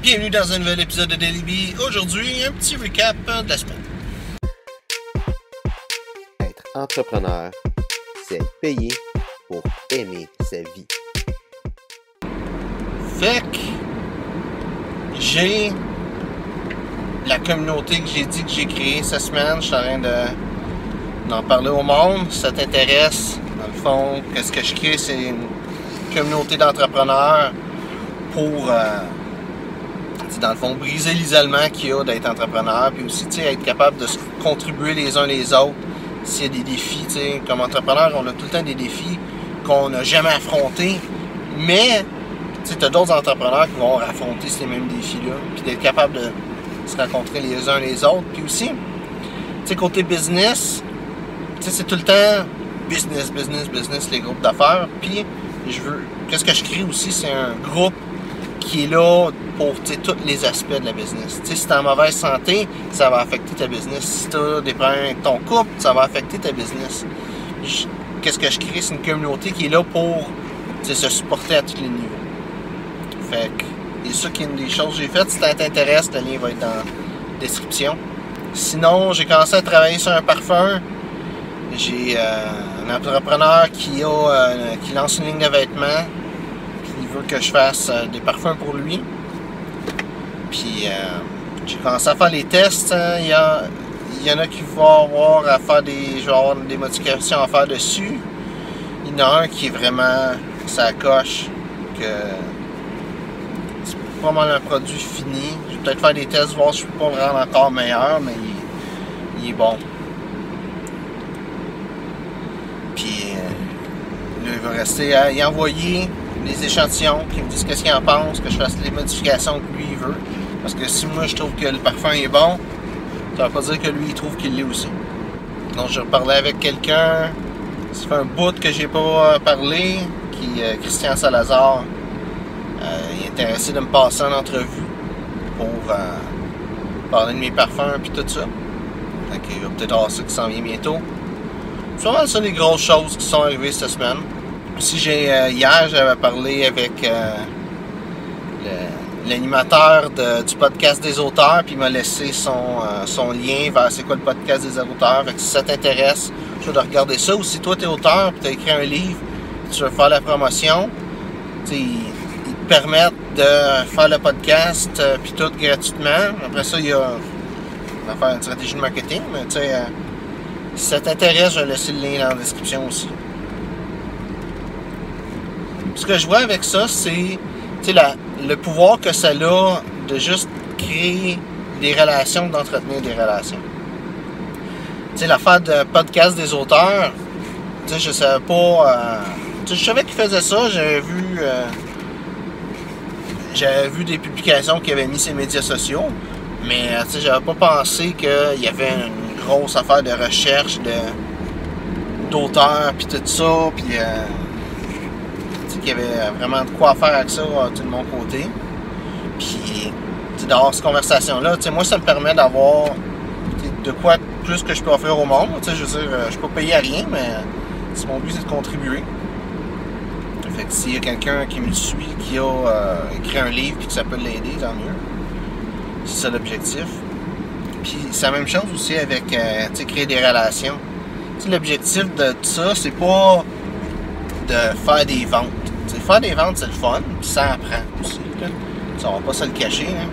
Bienvenue dans un nouvel épisode de Daily Bee. Aujourd'hui, un petit recap de la semaine. Être entrepreneur, c'est être payé pour aimer sa vie. Fait que j'ai la communauté que j'ai dit que j'ai créée cette semaine. Je suis en train d'en parler au monde. Si ça t'intéresse, dans le fond, qu'est-ce que je crée, c'est une communauté d'entrepreneurs pour, dans le fond, briser l'isolement qu'il y a d'être entrepreneur, puis aussi être capable de se contribuer les uns les autres. S'il y a des défis, comme entrepreneur, on a tout le temps des défis qu'on n'a jamais affrontés, mais tu as d'autres entrepreneurs qui vont affronter ces mêmes défis-là, puis d'être capable de se rencontrer les uns les autres. Puis aussi, côté business, c'est tout le temps business, les groupes d'affaires. Puis, qu'est-ce que je crée aussi, c'est un groupe qui est là pour tous les aspects de la business. Si tu es en mauvaise santé, ça va affecter ta business. Si tu as des problèmes avec ton couple, ça va affecter ta business. Qu'est-ce que je crée? C'est une communauté qui est là pour se supporter à tous les niveaux. Fait que, c'est ça qui est une des choses que j'ai faites. Si ça t'intéresse, le lien va être dans la description. Sinon, j'ai commencé à travailler sur un parfum. J'ai un entrepreneur qui lance une ligne de vêtements. Il veut que je fasse des parfums pour lui. Puis j'ai commencé à faire les tests. Il y en a qui vont avoir à faire des modifications à faire dessus. Il y en a un qui est vraiment ça coche, que c'est pas mal un produit fini. Je vais peut-être faire des tests, voir si je peux pas le rendre encore meilleur, mais il est bon. Puis là, il va rester à y envoyer les échantillons, qui me disent qu'est-ce qu'il en pense, que je fasse les modifications que lui il veut. Parce que si moi je trouve que le parfum est bon, ça veut pas dire que lui il trouve qu'il l'est aussi. Donc je reparlais avec quelqu'un, ça fait un bout que j'ai pas parlé, qui est Christian Salazar. Il est intéressé de me passer en entrevue pour parler de mes parfums et tout ça. Donc il va peut-être avoir ça qui s'en vient bientôt. C'est vraiment ça les grosses choses qui sont arrivées cette semaine. Aussi, hier, j'avais parlé avec l'animateur du podcast des auteurs, puis il m'a laissé son lien vers c'est quoi le podcast des auteurs. Fait que si ça t'intéresse, je vais regarder ça. Ou si toi, tu es auteur, puis tu as écrit un livre, tu veux faire la promotion, ils te permettent de faire le podcast, puis tout gratuitement. Après ça, il y a faire une stratégie de marketing, mais si ça t'intéresse, je vais laisser le lien dans la description aussi. Ce que je vois avec ça, c'est le pouvoir que ça a de juste créer des relations, d'entretenir des relations. L'affaire de podcast des auteurs, je savais pas. Je savais qu'ils faisaient ça, j'avais vu des publications qu'ils avaient mis sur les médias sociaux, mais j'avais pas pensé qu'il y avait une grosse affaire de recherche d'auteurs, puis tout ça, puis qu'il y avait vraiment de quoi faire avec ça de mon côté. Puis d'avoir cette conversation-là, moi ça me permet d'avoir de quoi plus que je peux offrir au monde. Je veux dire, je peux pas payer à rien, mais mon but c'est de contribuer. Fait que s'il y a quelqu'un qui me suit, qui a écrit un livre et que ça peut l'aider, tant mieux. C'est ça l'objectif. Puis c'est la même chose aussi avec créer des relations. L'objectif de tout ça, c'est pas de faire des ventes. Faire des ventes, c'est le fun, puis ça apprend aussi. Là. On va pas se le cacher. Hein.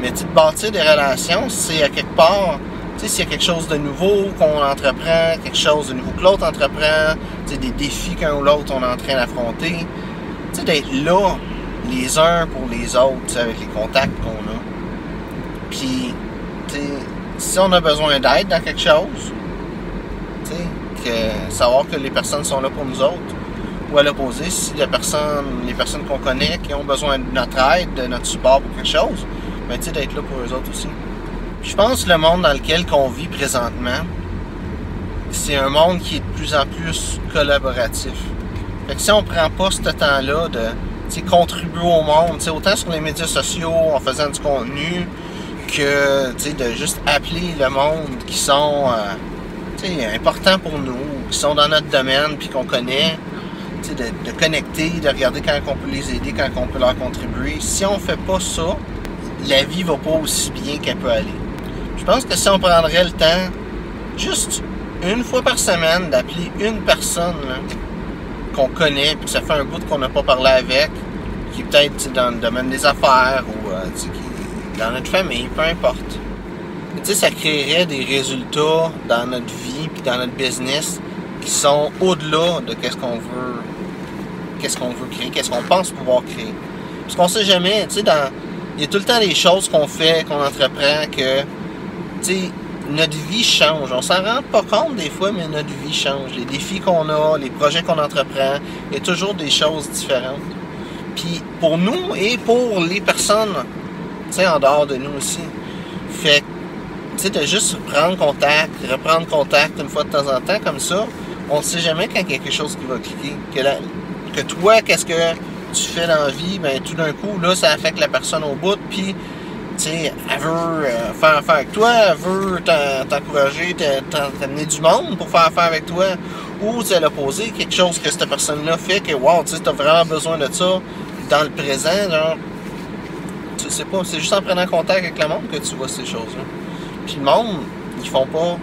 Mais de bâtir des relations, c'est à quelque part, s'il y a quelque chose de nouveau qu'on entreprend, quelque chose de nouveau que l'autre entreprend, des défis qu'un ou l'autre on est en train d'affronter, d'être là les uns pour les autres, avec les contacts qu'on a. Puis, si on a besoin d'aide dans quelque chose, savoir que les personnes sont là pour nous autres. Ou à l'opposé, si les personnes qu'on connaît qui ont besoin de notre aide, de notre support pour quelque chose, ben, d'être là pour eux autres aussi. Je pense que le monde dans lequel on vit présentement, c'est un monde qui est de plus en plus collaboratif. Fait que si on prend pas ce temps-là de contribuer au monde, autant sur les médias sociaux en faisant du contenu, que de juste appeler le monde qui sont importants pour nous, qui sont dans notre domaine puis qu'on connaît, de connecter, de regarder quand on peut les aider, quand on peut leur contribuer. Si on fait pas ça, la vie va pas aussi bien qu'elle peut aller. Je pense que si on prendrait le temps, juste une fois par semaine, d'appeler une personne qu'on connaît, puis que ça fait un bout qu'on n'a pas parlé avec, qui est peut-être dans le domaine des affaires ou qui est dans notre famille, peu importe. Ça créerait des résultats dans notre vie puis dans notre business qui sont au-delà de qu'est-ce qu'on veut créer, qu'est-ce qu'on pense pouvoir créer. Parce qu'on sait jamais, il y a tout le temps des choses qu'on fait, qu'on entreprend, que, notre vie change. On s'en rend pas compte des fois, mais notre vie change. Les défis qu'on a, les projets qu'on entreprend, il y a toujours des choses différentes. Puis pour nous et pour les personnes, en dehors de nous aussi. Fait que, de juste reprendre contact une fois de temps en temps, comme ça, on ne sait jamais quand il y a quelque chose qui va cliquer. Que toi, qu'est-ce que tu fais dans la vie, ben tout d'un coup, là, ça affecte la personne au bout, puis, elle veut faire affaire avec toi, elle veut t'encourager, t'amener du monde pour faire affaire avec toi, ou c'est l'opposé, quelque chose que cette personne-là fait, que, wow, tu as vraiment besoin de ça dans le présent, genre, tu sais pas, c'est juste en prenant contact avec le monde que tu vois ces choses-là. Puis le monde, ils font pas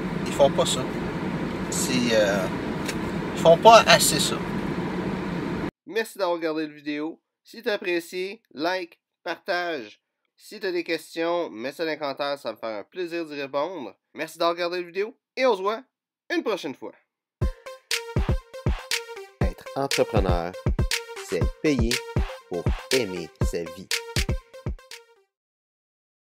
ça. Ils font pas assez ça. Merci d'avoir regardé la vidéo. Si tu as apprécié, like, partage. Si tu as des questions, mets ça dans les commentaires, ça me fait un plaisir d'y répondre. Merci d'avoir regardé la vidéo et on se voit une prochaine fois. Être entrepreneur, c'est payer pour aimer sa vie.